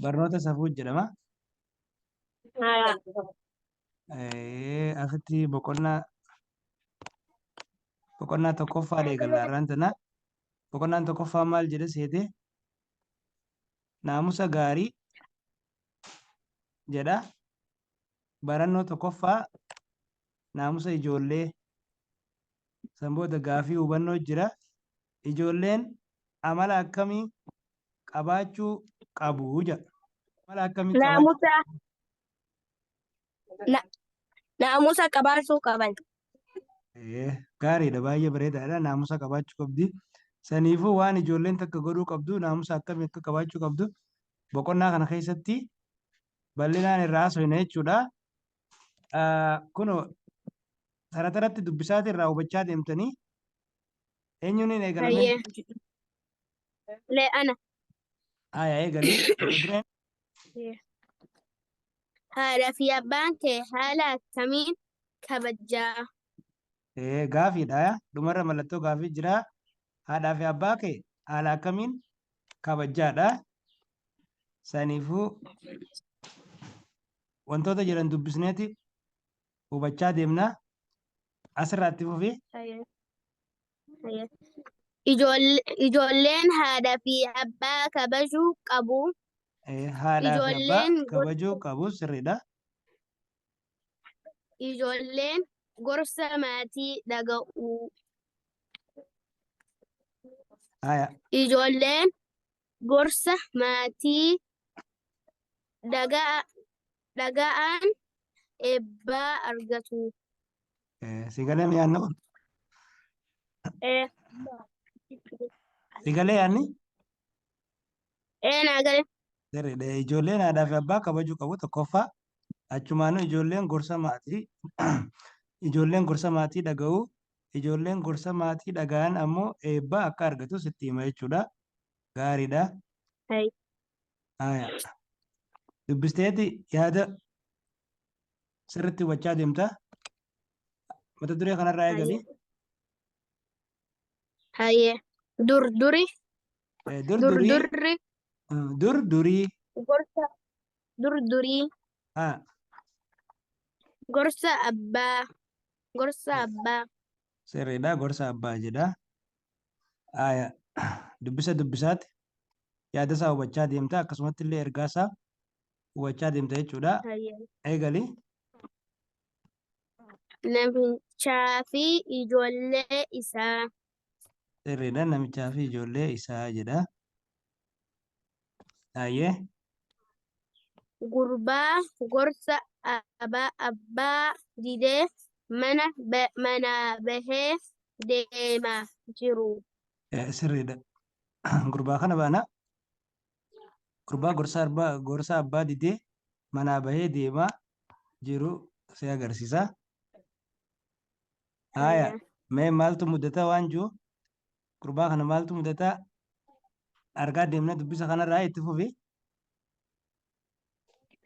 barnoota safuu jedhama. Haa. Asitti boqonnaa tokkoffaa eegalla irraan tana. Boqonnaan tokkoffaa maal jedhe seete naamusa gaarii jedha. Barannoo tokkoffaa naamusa ijoollee sanboota gaafii hubannoo jira. Ijoolleen amala akkamii qabaachuu qabu jedha. Amala akkamii qabaachuu Naamusa qabaachuu qaban. gaariidha, baay'ee bareedaadha. Naamusa qabaachuu qabdi. Saniifuu waan ijoolleen takka godhuu qabdu naamusa akkamii akka qabaachuu qabdu boqonnaa kana keessatti bal'inaan irraa haasofna jechuudha. Kunoo sararratti dubbisaati irraa hubachaa deemtanii eenyuun hin eegalame? Le'ana. Eegalii. Haadhaa fi abbaan kee haala akkamiin kabajaa? Gaafiidha. Dhumarra mallattoo gaafii jira. Haadhaa fi abbaa kee haala akkamiin kabajaadha. Saniifuu wantoota jiran dubbisneeti hubachaa deemna. Asirratti fufii. Ijoolleen haadhaa fi abbaa kabajuu qabu. Haadhaa fi abbaa kabajuu qabu sirriidha. Ijoolleen gorsa maatii dhaga'u. Ijoolleen gorsa maatii dhaga'an eebba argatu. Sigalee yaadna kun? Sigalee yaadni? Naagalee. Sirriidha. Ijoolleen haadhaa fi abbaa kabajuu qabu tokkoffaa. Achumaanuu ijoolleen gorsa maatii dhaga'u. Ijoolleen gorsa maatii dhaga'an ammoo eebba akka argatu sitti hima jechuudha. Gaariidha. Dubbisteeti yaada sirriitti hubachaa deemta. Mata duree kanarraa eegali. Durdurii. Durdurii. Durdurii. Gorsa abbaa. Sirriidha. Gorsa abbaa jedha. Dubbisaati. Yaada isaa hubachaa deemta. Akkasumatti illee ergaa isaa hubachaa deemta jechuudha. Eegali. Namichaa fi ijoollee isaa. Sirriidha. Namichaa fi ijoollee isaa jedha. Gurbaa gorsa abbaa didee mana bahee deemaa jiru. Sirriidha. Gurbaa kana baana. Gurbaa gorsa abbaa didee manaa bahee deemaa jiru si agarsiisa. Mee maaltu mudata waan jiru? Gurbaa kana maaltu mudata? Argaa deemna dubbisa kanarraa itti fufi.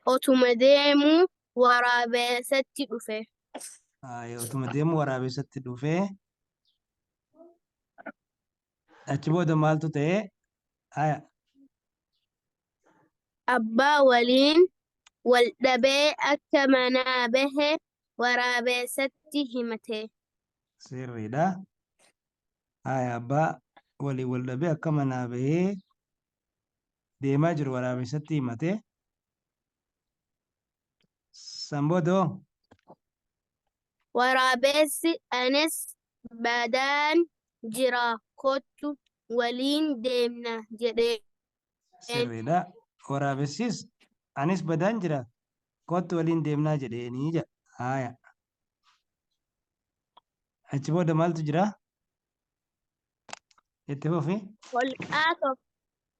Otuma deemuu waraabessatti dhufe. Otuma deemuu waraabessatti dhufe. Achi booda maaltu ta'e? Abbaa waliin wal dhabee akka manaa bahe waraabessatti himate. Sirriidha. Abbaa waliin wal dhabee akka manaa bahee deemaa jiru waraabessatti himate. Sanboodoo. Waraabessi anis badaan jira kottu waliin deemna jedhee. Sirriidha. Waraabessis anis badaan jira kottu waliin deemnaa jedheenii jedha. Achi booda maaltu jira? Itti fufi.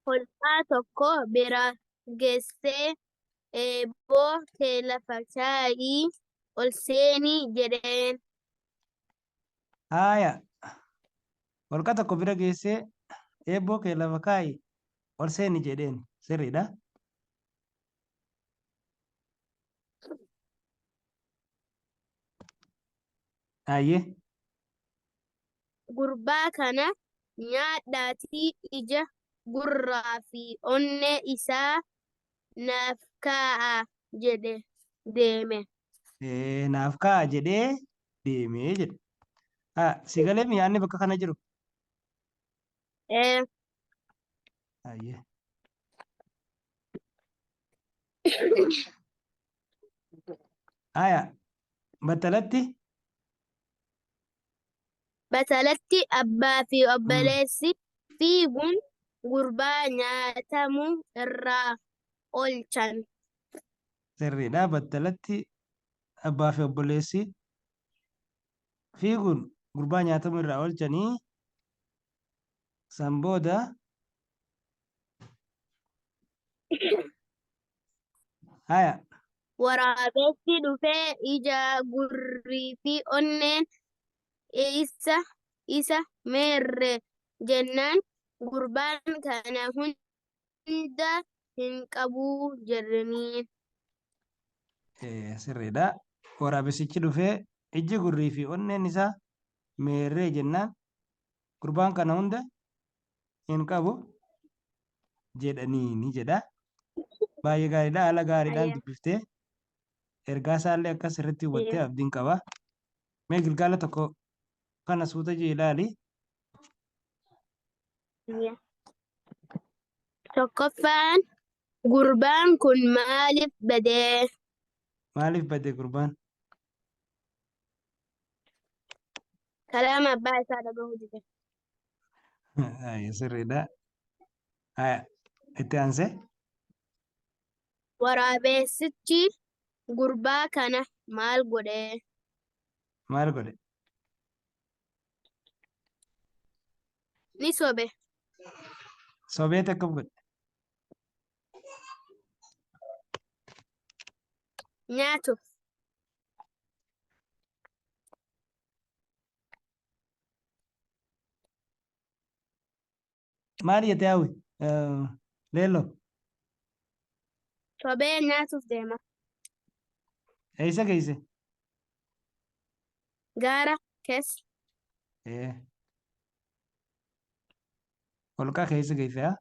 Holqaa tokko bira geessee eeboo kee lafa kaayii ol seenii jedheen. Holqa tokko bira geessee eeboo kee lafa kaayii ol seenii jedheen. Sirriidha. Gurbaa kana nyaadhaatii ija, gurraa fi onnee isaa naaf kaa'a jedhe deeme. Naaf kaa'a jedhee deemee jedhe. Si galee yaadni bakka kana jiru. Ee, Ayyee. Haya, battalatti Batalatti abbaa fi mm, obboleessi fiiguun gurbaa nyaatamu irraa oolchan. sirriidha. Battalatti abbaa fi obboleessi fiiguun gurbaa nyaatamu irraa oolchanii san booda haya Waraabessi dhufee ija gurrii fi onneen isa meerre jennaan gurbaan kana hunda hin qabu jedhaniin. sirriidha. Waraabessichi dhufee iji gurrii fi onneen isaa meerree jennaan gurbaan kana hunda hin qabu jedhanii ni jedha. Baay'ee gaariidha. Haala gaariidhaan Ayya. dubbiftee ergaa isaallee akkas irratti hubattee abdiin qaba. Mee gilgaala tokko kana suuta jee ilaali. Tokkoffaan gurbaan kun maaliif badee? Maaliif bade gurbaan? Kalaama abbaa isaa dhagahuu dide. Sirriidha. Itti aansee Waraabessichi gurbaa kana maal godhe? maal godhe? Ni sobe. Sobeet akkam godhe? Nyaatuuf. Maal jette hawwi? Leello Sobee nyaatuuf deema. eessa geesse? Gaara keessa. Holqa keessa geesse haa?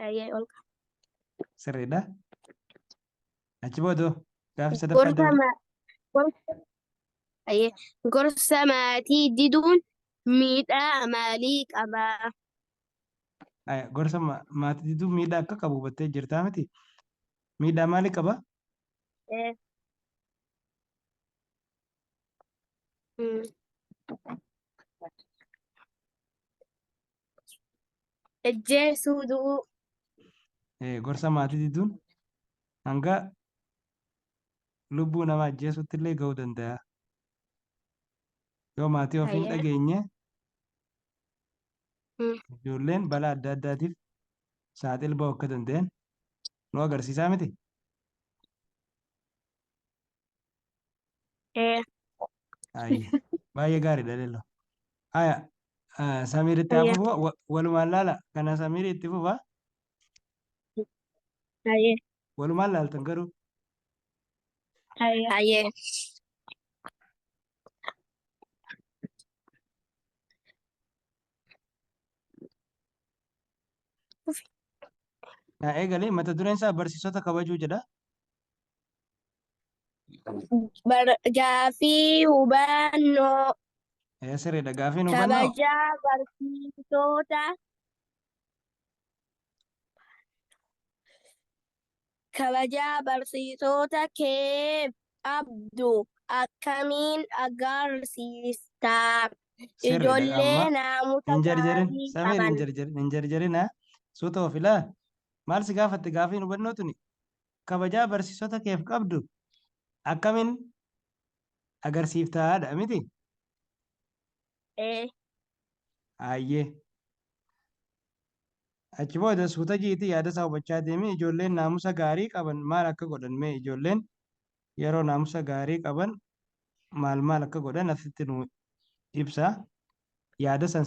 Ayyee olka. Sirriidha. Achi boodoo gaafa sadaffaa dabale. Gorsa maatii diduun miidhaa maalii qabaa? Gorsa maatii diduu miidhaa akka qabu hubattee jirtaa miti? Miidhaa maalii qaba? Ejjeesuu du'uu. Gorsa maatii diduun hanga lubbuu namaa ajjeesutti illee ga'uu danda'a. Yoo maatii ofii hin dhageenye ijoolleen balaa adda addaatiif saaxil ba'uu akka danda'an nu agarsiisaa miti? Baay'ee gaariidha leello. Samiir itti haa fufu walumaan laala. Kana Samiir itti fufa. Walumaan laaltan garuu. Ayyee. Eegalee mata dureen isaa barsiisota kabajuu jedha. Gaaffii hubannoo. Sirriidha. Gaaffiin hubannoo. Kabajaa barsiisota kee qabdu akkamiin agarsiista? Ijoollee naamusa gaarii Samiir qaban. hin jarjarin suuta of ilaa. Maal si gaafatte gaaffiin hubannoo tuni? Kabajaa barsiisota keef qabdu akkamiin agarsiiftaadha miti? Ayyee. Achi booda suuta jiitii yaada isaa hubachaa deemi. Ijoolleen naamusa gaarii qaban maal akka godhan mee ijoolleen yeroo naamusa gaarii qaban maal akka godhan asitti nu ibsa. Yaada san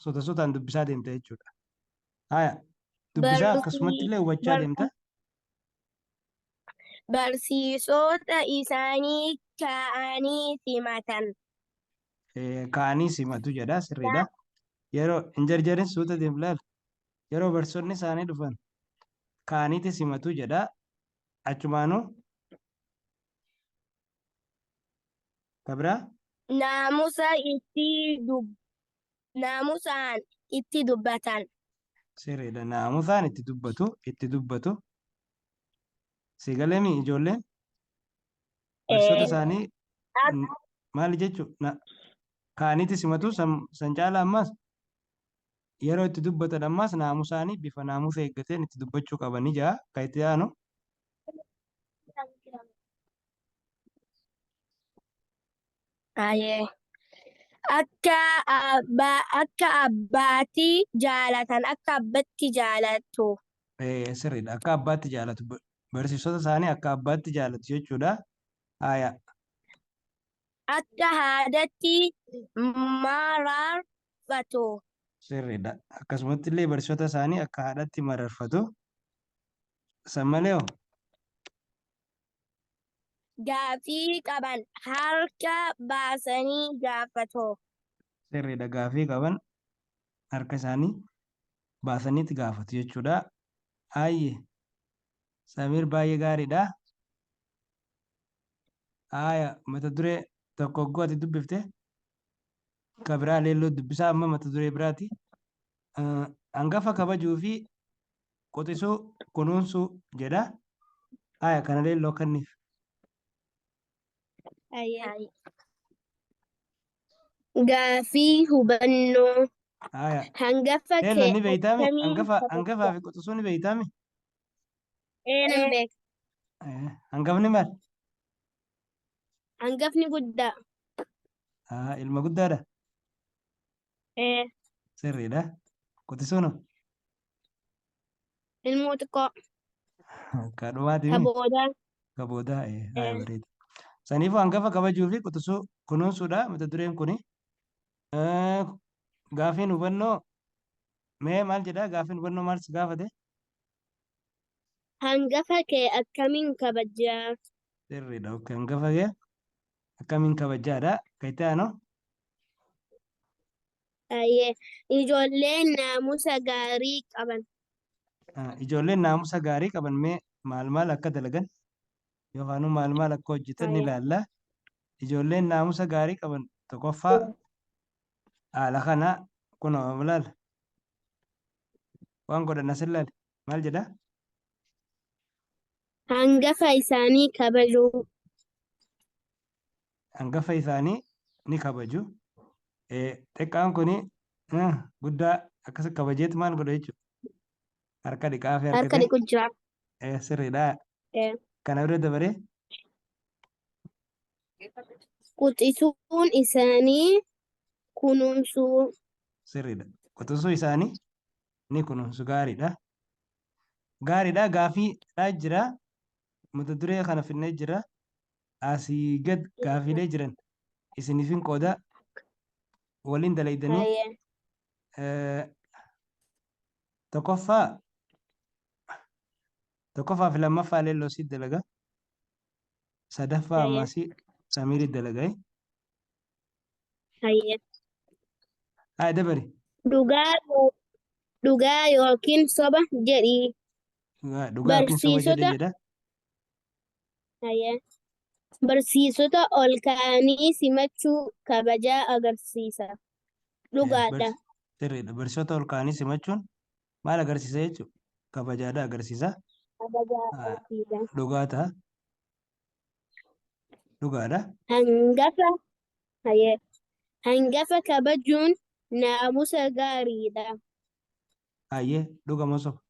suuta suutaan dubbisaa deemta jechuudha. Dubbisaa akkasumatti illee hubachaa deemta. Barsiisota isaanii ka'anii simatan. Ka'anii simatu jedha sirriidha. Yeroo hin jarjarin suuta deemu laal. Yeroo barsiisonni isaanii dhufan kaaniiti simatu jedha. Achumaanuu kabira Naamusa naamusaan itti dubbatan. sirriidha. Naamusaan itti dubbatu. Sigalemi ijoolleen barsiisota Eh, isaanii ak- maal jechuudha? Kaaniiti simatu san caala ammas yeroo itti dubbatan ammas naamusaanii bifa naamusa eeggateen itti dubbachuu qabanii jaa kan itti aanu. Ayee. Akka abbaatti jaalatan akka abbatti jaalatu. Sirriidha. Akka abbaatti jaalatu. Barsiisota isaanii akka abbaatti jaalatu jechuudha. Haaya. Akka haadatti mararfatu. Sirriidha. Akkasumatti illee barsiisota isaanii akka haadhatti mararfatu. San malee hoo? Gaaffii qaban harka baasanii gaafatu. Sirriidha. Gaaffii qaban harka isaanii baasaniitti gaafatu jechuudha. Haayye. Samiir baay'ee gaariidha. Haaya. Mata duree tokko hogguu ati dubbifte. Ka biraa leelloo dubbisaa amma mata duree biraati. Hangafa kabajuu fi quxisuu kunuunsuu jedha. Haaya kana leelloo kanniif. Ayee. Gaaffii hubannoo. Haaya. Hangafa Leelloo kee ni beeytaami? akkamiin Hangafaa fi quxisuu ni beeytaami? nan beeka. Hangafni maal? Hangafni guddaa. Ilma guddaadha. Eh, Sirriidha. Quxisuun ilmoo xiqqoo. kadhumaati mi? Kaboodaa. Kaboodaa. Haaya Eh, bareeda. Saniifuu hangafa kabajuu fi quxisuu kunuunsuudha mata dureen kuni. Gaaffiin hubannoo mee maal jedhaa? Gaaffiin hubannoo maal si gaafate? hangafa kee akkamiin kabajaa? Sirriidha. Hangafa kee akkamiin kabajaadha? Kan itti aanu? Ayee. Ijoolleen naamusa gaarii qaban. Ijoolleen naamusa gaarii qaban mee maal maal akka dalagan yookaan maal maal akka hojjetan ni Ayee. ilaalla. Ijoolleen naamusa gaarii qaban tokkoffaa haala kana kunoo ilaala. Waan godhan as ilaali. Maal jedhaa? Hangafa isaanii kabajuu. Hangafa isaanii ni kabaju. Xiqqaan kuni guddaa akkas kabajeetu maal godha jechuudha. Harka dhiqaa fi Harka harkatee dhiqu jira. sirriidha. Eh, Kana bira dabaree Quxisuun isaanii kunuunsuu. sirriidha. Quxisuu isaanii ni kunuunsu gaariidha. Gaariidha. Gaaffiidhaa jira. Mata duree kana finnee jira. Asii gad gaaffiilee jiran isiniifin qooda waliin dalaydanii Ayee. tokkoffaa fi lammaffaa leelloo siit dalaga. Sadaffaa Ayee. ammasii samiiriit dalaga. Ayee. Haa dabari. Dhugaa yookiin soba jedhii. Dhugaa yookiin soba jedhe jedha. Ayee. Barsiisota ol ka'anii simachuu kabajaa agarsiisa. Dhugaadha. Sirriidha. Barsiisota ol ka'anii simachuun maal agarsiisa jechuudha? Kabajaadha agarsiisa. Kabajaa agarsiisa. Dhugaa ta'a. Dhugaadha. Ayee. Hangafa kabajuun naamusa gaariidha. Hayyee dhugama soba.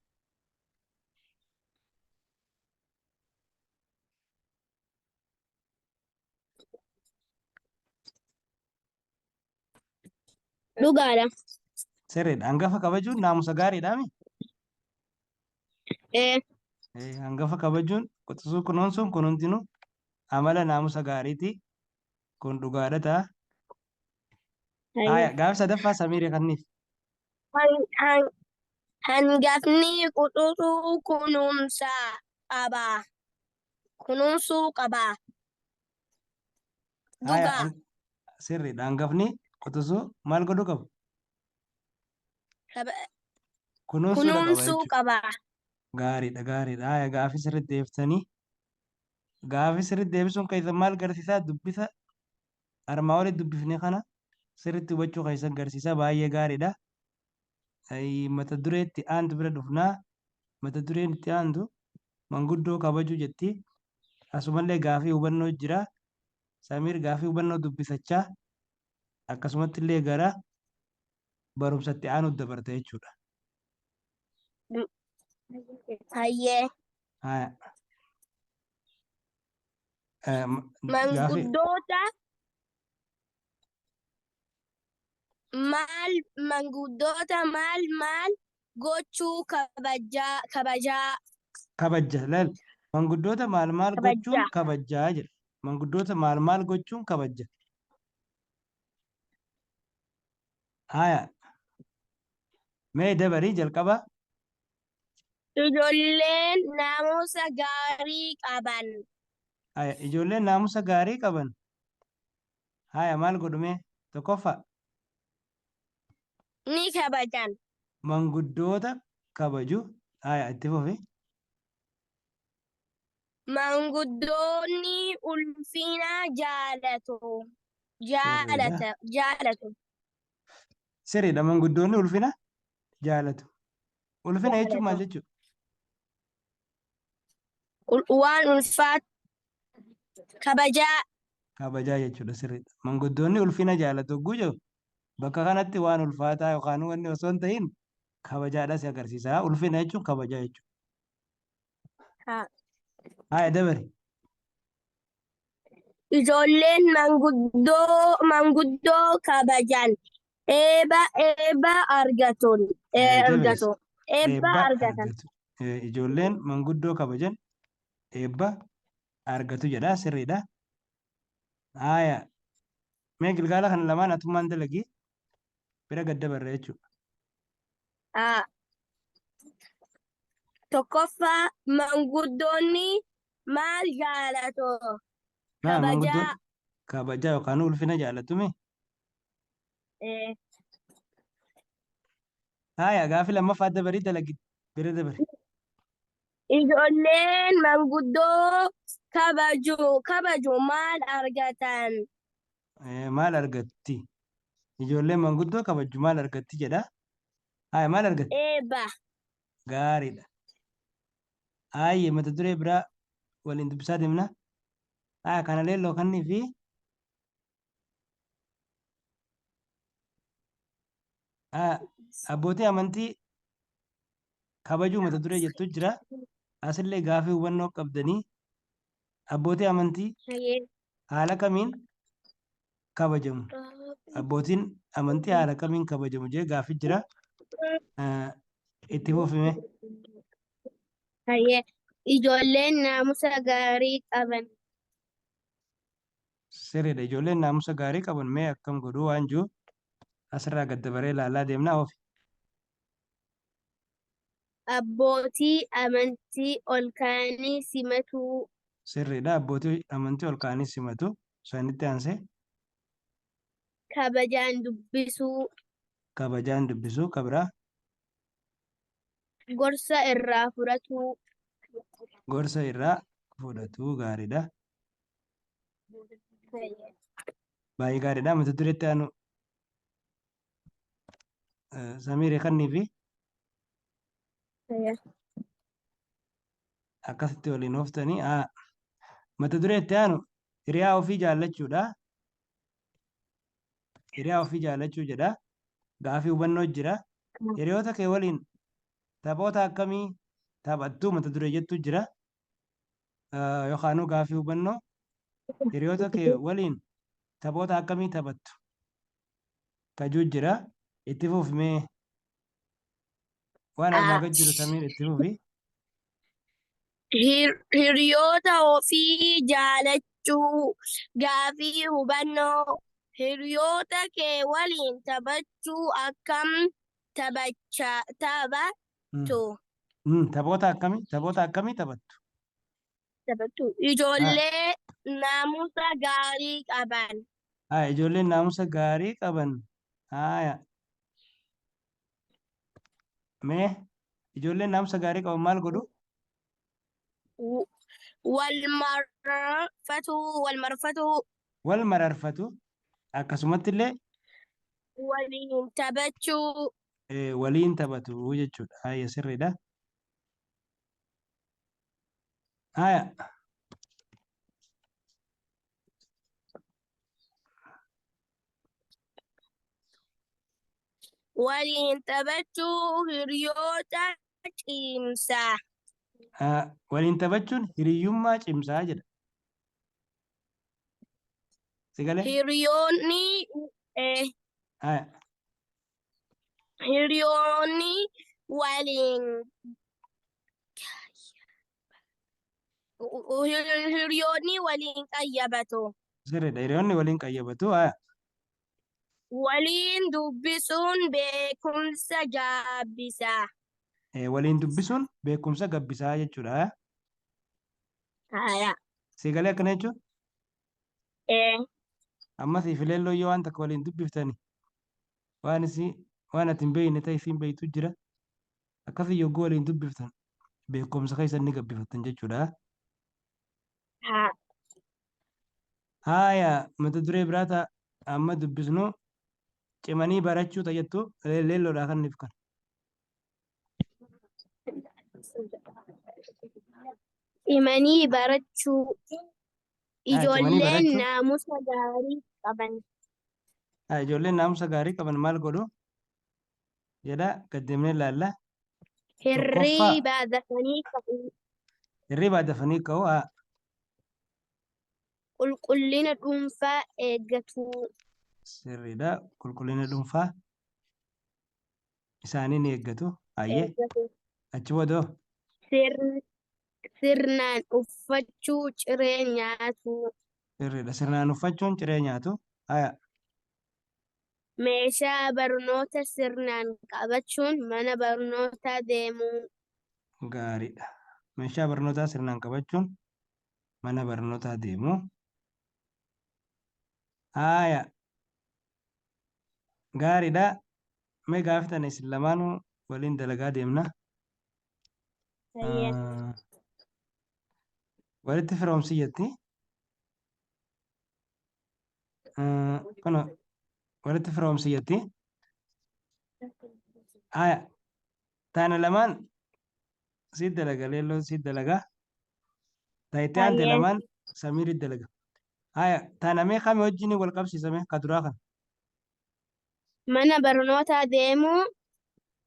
Dhugaadha. Sirriidha. Hangafa kabajuun naamusa gaariidhaami? Eh, Hangafa kabajuun quxisuu kunuunsuun kun hundinuu amala naamusa gaariiti. Kun dhugaadha ta'a. ayee. Gaafa sadaffaa samiiree kanniif. Hangafni quxisuu kunuunsuu qaba. Dhugaa. Sirriidha. Hangafni quxisuu maal godhuu qabu? Kunuunsuudha qaba Kunuunsuu jechuudha. qaba. gaariidha gaariidha. Haya gaafii sirriitti deebiftanii. Gaafii sirriitti deebisuun keessan maal agarsiisaa? Dubbisa armaa olitti dubbifne kana sirriitti hubachuu keessan agarsiisaa. Baay'ee gaariidha. Mata dureetti aantu bira dhufnaa. Mata dureen itti aantu manguddoo kabajuu jetti. Asumallee gaafii hubannoo jira. Samiir gaafii hubannoo dubbisachaa akkasumatti illee gara barumsatti aanutti dabarte jechuudha. Hayyee. Haya. Gaafii Manguddoota maal gochuu kabajaa. kabaja lal manguddoota maal maal gochuun kabajaa jedha. Manguddoota maal maal gochuun kabaja. Haya. Mee dabarii jalqaba. Ijoolleen naamusa gaarii qaban. Haya ijoolleen naamusa gaarii qaban. Haya maal godhume tokkoffaa. Ni kabajan. Manguddoota kabaju. Haya itti fufi. Manguddoonni ulfina jaalatu. Sirriidha manguddoonni ulfina jaalatu. Ulfina jechuun maal jechuudha? Waan ulfaatu kabajaa. Kabajaa jechuudha sirriidha. Manguddoonni ulfina jaalatu hogguu jedhu bakka kanatti waan ulfaataa yookaan wanni osoo hin ta'in kabajaadha si agarsiisa. Ulfina jechuun kabajaa jechuudha. Haya dabari. Ijoolleen manguddoo kabajan eebba argatu. Eebba argatan. Ijoolleen manguddoo kabajan eebba argatu jedha sirriidha. Haya. Mee gilgaala kana lamaan atummaan dalagii bira gad dabarre jechuudha. Tokkoffaa manguddoonni maal jaalatu? Kabajaa. Kabajaa yookaan ulfina jaalatume. Haya gaafii lammaffaa dabarii dalagii bira dabare. Ijoolleen manguddoo kabaju maal argatan? Maal argatti? Ijoolleen manguddoo kabaju maal argatti jedha. Haya maal argatti? Eebba. Gaariidha. Haya mata duree biraa waliin dubbisaa deemna. Haya kana leelloo kannii fi abbootii amantii kabajuu mata duree jettu jira. Asillee gaafii hubannoo qabdanii abbootii amantii haala kamiin kabajamu? Abbootiin amantii haala kamiin kabajamu jee gaafii jira. Itti fufime. Ijoolleen naamusa gaarii qaban. Sirriidha. Ijoolleen naamusa gaarii qaban mee akkam godhuu waan jiru asirraa gad dabaree ilaalaa deemnaa ofi. Abbootii amantii ol kaanii simatu. Sirriidha. Abbootii amantii ol kaanii simatu. Sanitti aansee. Kabajaan dubbisuu. Kabajaan dubbisuu kabraa. Gorsa irraa fudhatuu. Gorsa irraa fudhatuu gaariidha. Baay'ee gaariidha. Mata dureetti aanu Samiiree kannii fi akkasitti waliin ooftanii. Mata dureetti aanu hiriyaa ofii jaallachuudha. Hiriyaa ofii jaallachuu jedha. Gaafii hubannoo jira. Hiriyoota kee waliin taphoota akkamii taphattuu mata duree jettu jira. Yookaan gaafii hubannoo hiriyoota kee waliin taphoota akkamii taphattu kajuu jira. Itti fufimee waan armaa gad jiru Samiir itti fufi. Hiriyoota ofii jaalachuu gaafii hubannoo. Hiriyoota kee waliin taphachuu akkam taphattu? Taphoota akkamii taphattu? Ijoollee naamusa gaarii qaban. Ijoolleen naamusa gaarii qaban. Mee Ijoolleen naamusa gaarii qaban maal godhu? و- والمرفة Wal mararfatu. Akkasumatti illee waliin taphachuu waliin taphatu jechuudha. Haaya sirriidha. Haaya waliin taphachuu hiriyoota cimsa. waliin taphachuun hiriyyummaa cimsaa jedha. Sigalee? Hiriyoonni Haaya hiriyoonni waliin hiriyoonni waliin qayyabatu. sirriidha. Hiriyoonni waliin qayyabatu. Haaya Waliin dubbisuun beekumsa gaabbisa. waliin dubbisuun beekumsa gabbisaa jechuudha. Haaya Haya. sigalee akkana jechuun Eh, amma siifilelloo yoo waan takka waliin dubbiftani waan ati hin beekne ta'e isiin beektu jira. Akkasii yogguu waliin dubbiftan beekumsa keessan ni gabbifattan jechuudha. ha. Haaya mata duree biraa ta'a amma dubbisnu cimanii barachuu tayyattu leelloodhaa kan nuuf kan. Cimanii barachuu. Cimanii Ijoolleen barachuu. naamusa gaarii qaban. Ijoolleen naamusa gaarii qaban maal godhu? Jedha gaddeemnee ilaalla. Hirriibaa dafanii ka'u. Hirriibaa dafanii ka'u. Qulqullina dhuunfaa eeggatu. Sirriidha. Qulqullina dhuunfaa isaanii ni eeggatu. Hayyee achi boodoo Sirnaan uffachuu ciree nyaatu. sirriidha. Sirnaan uffachuun ciree nyaatu. Haaya Meeshaa barnoota sirnaan qabachuun mana barnootaa deemuu. gaariidha. Meeshaa barnootaa sirnaan qabachuun mana barnootaa deemuu. Haaya gaariidha. Mee gaafatan isin lamaanuu waliin dalagaa deemna. Walitti firoomsi jetti. Kun walitti firoomsi jetti. Haaya taana lamaan siit dalaga leelloo siit dalaga. Taayitii aante Hayyee. lamaan samiirit dalaga. Haaya taana mee kame wajjin wal qabsiisame ka duraa kana. Mana barnootaa deemuu.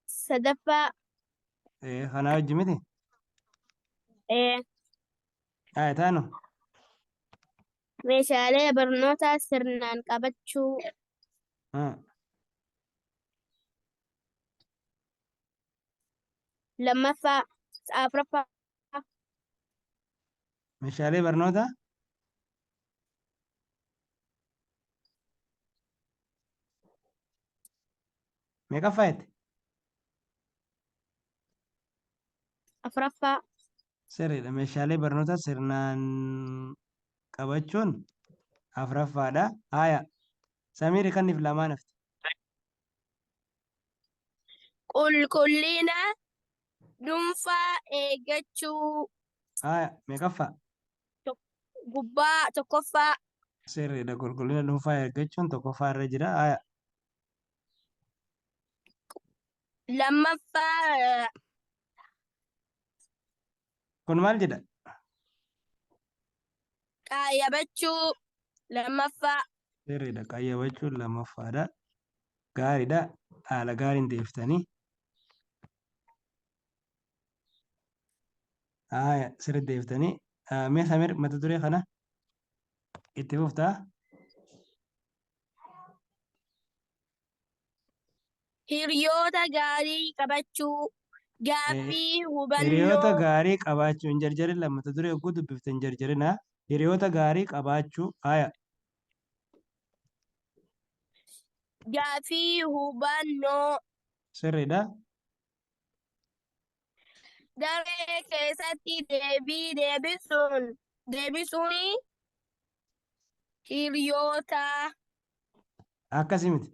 Sadaffaa. Kanaa wajji miti. Haaya taanu. Meeshaalee barnootaa sirnaan qabachuu. Lammaffaa. Afuraffaa. Meeshaalee barnootaa meeqaffaa jette? Afuraffaa. Sirriidha. Meeshaalee barnootaa sirnaan qabachuun afuraffaadha. Haaya samiiri kanniif lamaan hafte. Qulqullina dhuunfaa eeggachuu. Haaya meeqaffaa? Gubbaa tokkoffaa. Sirriidha. Qulqullina dhuunfaa eeggachuun tokkoffaa irra jira. Haaya Lammaffaa. kun maal jedha? Qayyabachuu. Lammaffaa. Sirriidha. Qayyabachuun lammaffaadha. Gaariidha. Haala gaariin deeftanii. Haaya sirri deeftanii. Mee Samir mata duree kana itti fuftaa? Hiriyoota gaarii qabachuu. Gaaffii Hiriyoota hubannoo. gaarii qabaachuu hin jarjarin mata duree yogguu dubbifte hin jarjarinaa. Hiriyoota gaarii qabaachuu. Haaya Gaaffii hubannoo. sirriidha. Daree keessatti deebii deebisuun hiriyoota. Akkasii miti.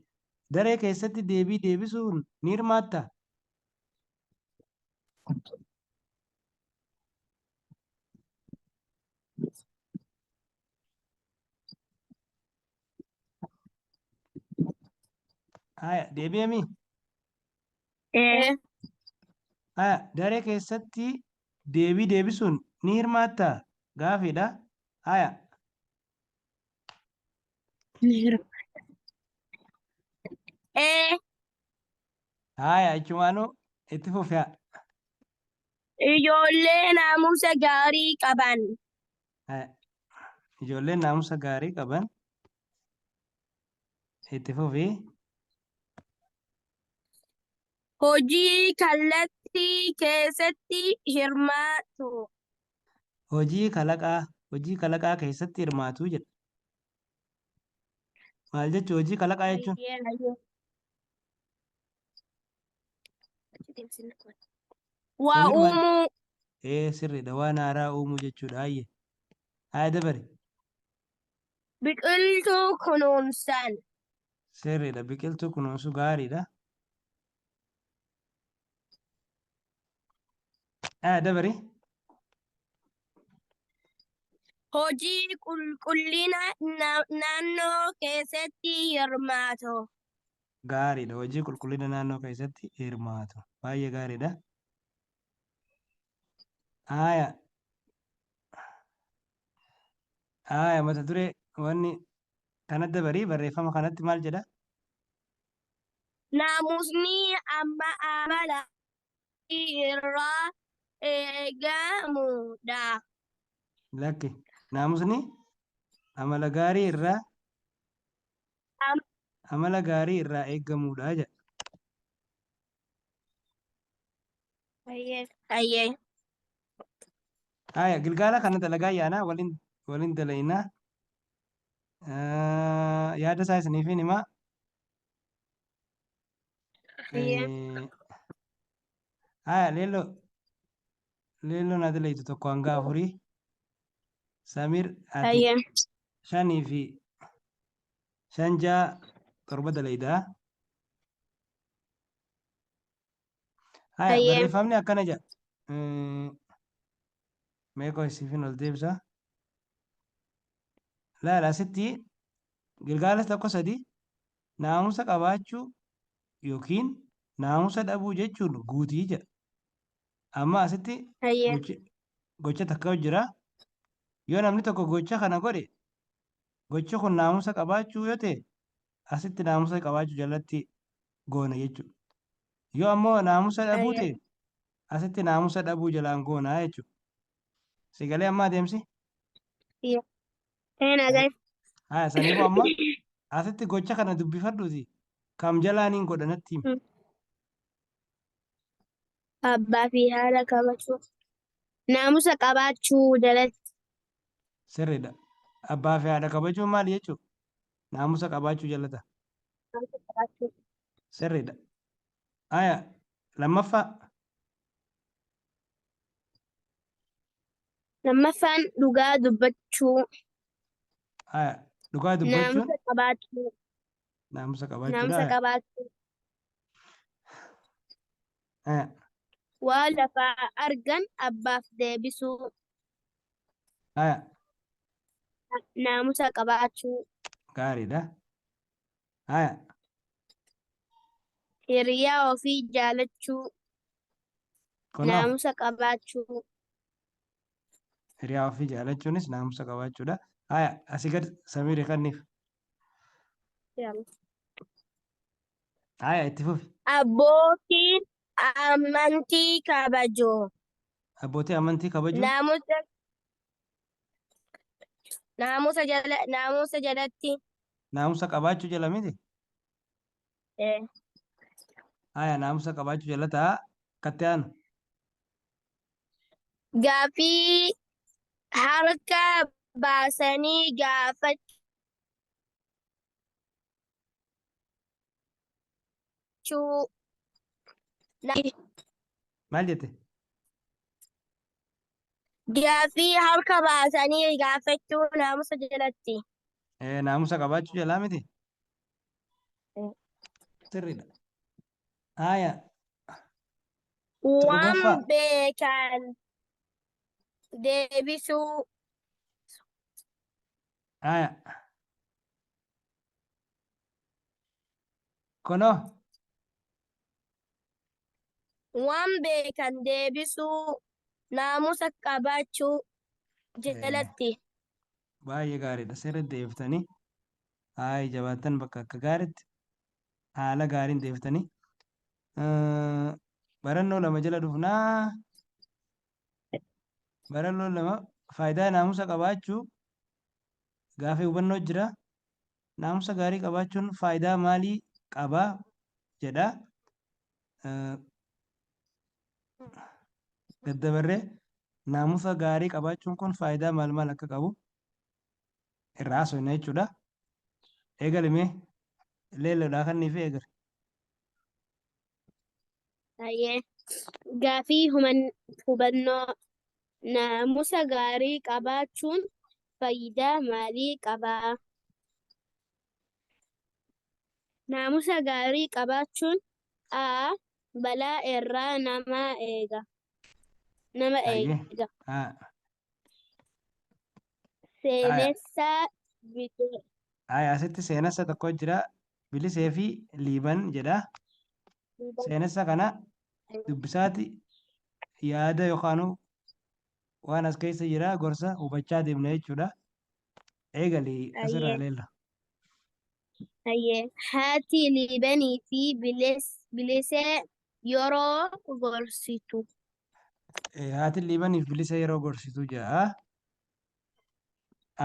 Daree keessatti deebii deebisuun ni hirmaattaa? Haya, deebi'amii. Haya, daree keessatti deebii deebisuun ni hirmaattaa? Gaaffiidha. Haya, haya achumaanuu itti fufaa. Ijoollee naamusa gaarii qaban. Haya, ijoolleen naamusa gaarii qaban itti fufii. Hojii kallattii keessatti hirmaatu. Hojii kalaqaa keessatti hirmaatuu jedha. Maal jechuun hojii kalaqaa jechuun? Waa Samir maal? uumuu. Sirriidha. Waan haaraa uumuu jechuudha. Hayyee. Haya dabari. Biqiltuu kunuunsan. Sirriidha. Biqiltuu kunuunsuu gaariidha. Haya dabari. Hojii qulqullina naannoo keessatti hirmaatu. Gaariidha. Hojii qulqullina naannoo keessatti hirmaatu. Baay'ee gaariidha. Haya. Haya mata duree wanni kanatti dabarii barreeffama kanatti maal jedha? Naamusni amala irraa eegamudha. Lakki. Naamusni amala gaarii irraa eegamudha jedha. Hayyee. Haya gilgaala kana dalagaa yaanaa waliin dalaynaa. Yaada isaa isiniifin himaa. Haya leelloo na dalaytu tokko hanga afurii. Samir ati Hayyee. 5 fi 5 6 7 dalaydaa. Haya Hayyee. barreeffamni akkana jedha. Meeqoo isiifin ol deebisa. Laala asitti gilgaala tokko 3 naamusa qabaachuu yookiin naamusa dhabuu jechuun guutii jedha. Amma asitti Hayyee. gocha takka jira. Yoo namni tokko gocha kana godhe gochi kun naamusa qabaachuu yoo ta'e asitti naamusa qabaachuu jalatti goona jechuudha. Yoo ammoo naamusa dhabuu ta'e asitti naamusa dhabuu jalaan goonaa jechuudha. Sigalee amma adeemsi. Haya saniifuu amma asitti gocha kana dubbifadhuuti kam jalaaniin godhanatti hima. Abbaa fi haadha kabajuu. Naamusa qabaachuu jalatti. Sirriidha. Abbaa fi haadha kabajuun maali jechuudha? Naamusa qabaachuu jalata. Sirriidha. Haya lammaffaa. Lammaffaan dhugaa dubbachuu. Haya dhugaa dubbachuun Naamusa qabaachuu. naamusa qabaachuudha. Naamusa qabaachuu. Haya Waa lafaa argan abbaaf deebisuu. haya Naamusa qabaachuu. gaariidha. Haya Hiriyaa ofii jaalachuu. kunoo Naamusa qabaachuu. hiriyaa ofii jaalachuunis naamusa qabaachuudha. Haya asii gad Samiir kanniif. Haya itti fufi. Abbootiin amantii kabajuu. Abbootii amantii kabajuu. Naamusa jalatti. Naamusa qabaachuu jala miti. Haya naamusa qabaachuu jala ta'a. Katte aanu. Gaaffii harka baasanii gaafachuu. Maal jette? Gaaffii harka baasanii gaafachuu naamusa jalatti. Naamusa qabaachuu jalaa miti. Sirriidha. Haya torbaffaa waan beekan deebisuu aya kono waan beekan deebisuu naamusa qabaachuu jalatti baay'ee gaariidha sirriitti deebiftanii hayi jabaattan bakka akka gaariitti haala gaariin deebiftanii barannoo lama jala dhufnaa barannoo lama faayidaa naamusa qabaachuu gaafii hubannoo jira naamusa gaarii qabaachuun faayidaa maalii qabaa jedha daddabarree naamusa gaarii qabaachuun kun faayidaa maal maal akka qabu irraa haasofna jechuudha eegalimee leelloodhaa kannii fi eegale Hayyee gaafii hubannoo naamusa gaarii qabaachuun faayidaa maalii qabaa? Naamusa gaarii qabaachuun a balaa irraa nama eega. hayyee Seenessaa bilee asitti seenessa tokko jira bilisee fi liiban jedha seenessa kana dubbisaati yaada yookaan waan as keessa jira gorsa hubachaa deemna jechuudha eegalii asirraa leella hayyee haati liibanii fi bilisee yeroo gorsitu. haati liibaniif bilisa yeroo gorsitu jedha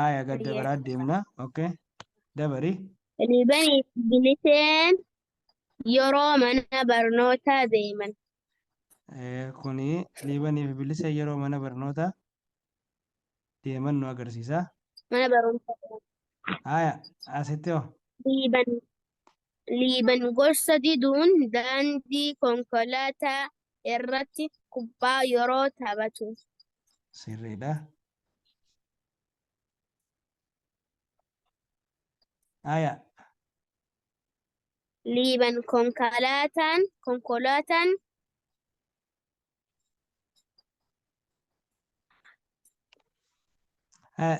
aya gad dabaraa deemna okay dabari Liibanii fi biliseen yeroo mana barnootaa deeman. kuni liibanii fi bilisa yeroo mana barnoota deeman nu agarsiisa Mana barumsaa. aya asitti hoo Liiban gorsa diduun daandii konkolaataa irratti kubbaa yeroo taphatu. sirriidha aya Liiban konkolaataan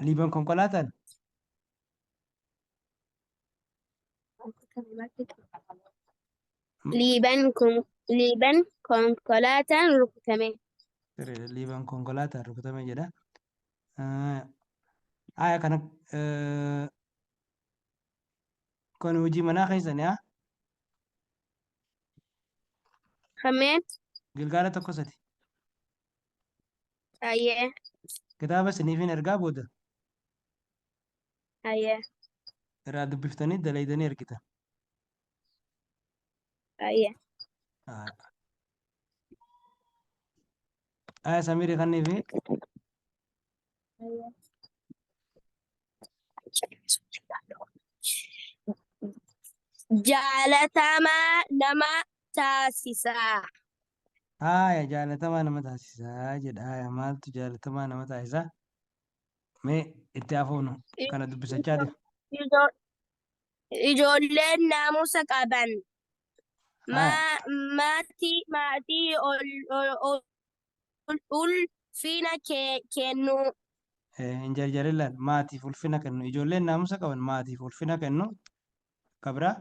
liiban konkolaataan liiban konkolaataan rukutame. sirriidha liiban konkolaataan rukutame jedha aya kana kun hojii manaa keessani haa Hameet gilgaala tokko sadi hayyee kitaaba isiniifin ergaa booda hayyee irraa dubbiftanii dalaydanii ergitan hayyee aya samirii kanniifi jaalatamaa nama taasisaa. aya jaalatamaa nama taasisaa jedha aya maaltu jaalatamaa nama taasisaa mee itti hafuunu kana dubbisachaa deemu Ijoolleen naamusa qaban maatii ulfina kennu. hin jarjarillaan maatiif ulfina kennu ijoolleen naamusa qaban maatiif ulfina kennu kabira